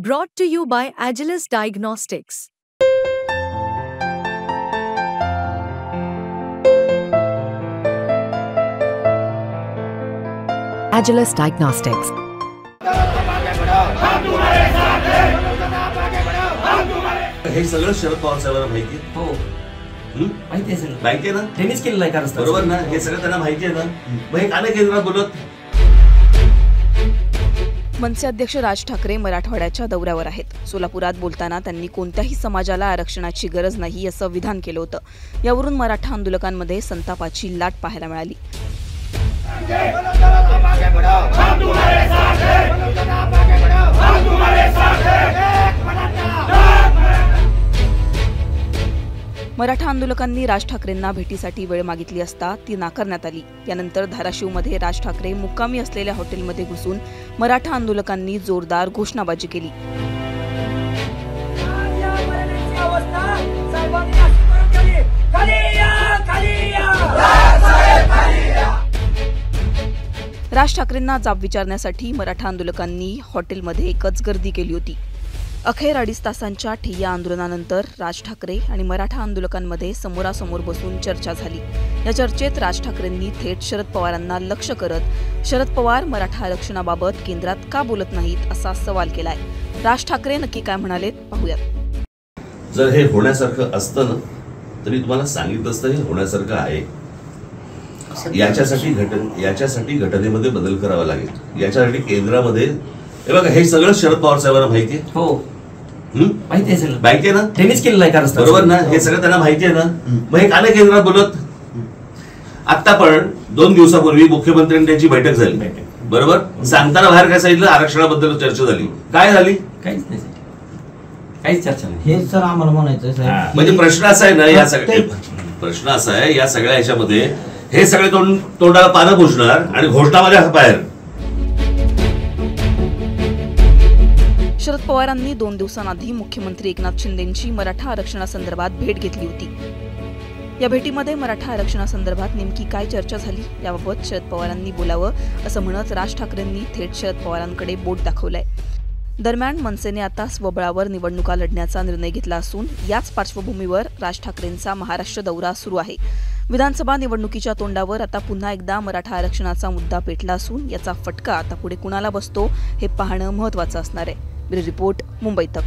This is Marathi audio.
Brought to you by Agilus Diagnostics. Agilus Diagnostics. हे सगळं शरद पवार साहेबांना माहिती आहे. हो माहिती आहे सगळं. माहिती आहे ना, त्यांनीच केलेलं आहे कारण बरोबर ना. हे सगळं त्यांना माहिती आहे ना. मग हे का नाही केंद्रात बोलत? मनसे अध्यक्ष राज ठाकरे मराठवाड्याच्या दौऱ्यावर आहेत. सोलापुरात बोलताना त्यांनी कोणत्याही समाजाला आरक्षणाची गरज नाही असं विधान केलं होतं. यावरून मराठा आंदोलकांमध्ये संतापाची लाट पाहायला मिळाली. मराठा आंदोलकांनी राज ठाकरेंना भेटीसाठी वेळ मागितली असता ती नाकारण्यात आली. यानंतर धाराशिवमध्ये राज ठाकरे मुक्कामी असलेल्या हॉटेलमध्ये घुसून मराठा आंदोलकांनी जोरदार घोषणाबाजी केली. राज ठाकरेंना जाब विचारण्यासाठी मराठा आंदोलकांनी हॉटेलमध्ये एकच गर्दी केली होती. अखेर 2.5 तासांच्या ठिय्या आंदोलनानंतर राज ठाकरे आणि मराठा आंदोलकांमध्ये समोरासमोर बसून चर्चा झाली. या चर्चेत राज ठाकरेंनी थेट शरद पवारांना लक्ष्य करत शरद पवार मराठा आरक्षणाबाबत केंद्रात का बोलत नाहीत असा सवाल केलाय. राज ठाकरे नक्की काय म्हणालेत पाहूयात. जर हे होण्यासारखं असतं ना तरी तुम्हाला सांगितलं असतं हे होण्यासारखं आहे. याच्यासाठी घटनेमध्ये बदल करावा लागेल. याच्यासाठी केंद्रामध्ये हे बघा, हे सगळं शरद पवार साहेबांना माहिती आहे. हो माहिती आहे सगळं. माहिती आहे ना, त्यांनीच केलेलं आहे कारण बरोबर ना. हे सगळं त्यांना माहिती आहे ना. मग हे का नाही केंद्रात बोलत? आता पण 2 दिवसापूर्वी मुख्यमंत्र्यांनी त्यांची बैठक झाली, बरोबर. सांगताना बाहेर काय सांगितलं? आरक्षणाबद्दल चर्चा झाली. काय झाली? काहीच नाही, काहीच चर्चा नाही. हे सर आम्हाला म्हणायचं आहे. म्हणजे प्रश्न असा आहे ना, या सगळ्या प्रश्न असा आहे, या सगळ्या ह्याच्यामध्ये हे सगळे तोंडाला पानं पुसणार आणि घोषणामध्ये बाहेर. शरद पवारांनी 2 दिवसांआधी मुख्यमंत्री एकनाथ शिंदेंची मराठा आरक्षणासंदर्भात भेट घेतली होती. या भेटीमध्ये मराठा आरक्षणासंदर्भात नेमकी काय चर्चा झाली याबाबत शरद पवारांनी बोलावं असं म्हणत राज ठाकरेंनी थेट शरद पवारांकडे बोट दाखवलंय. दरम्यान मनसेने आता स्वबळावर निवडणुका लढण्याचा निर्णय घेतला असून याच पार्श्वभूमीवर राज ठाकरेंचा महाराष्ट्र दौरा सुरू आहे. विधानसभा निवडणुकीच्या तोंडावर आता पुन्हा एकदा मराठा आरक्षणाचा मुद्दा पेटला असून याचा फटका आता पुढे कुणाला बसतो हे पाहणं महत्त्वाचं असणार आहे. ब्युरो रिपोर्ट, मुंबई तक.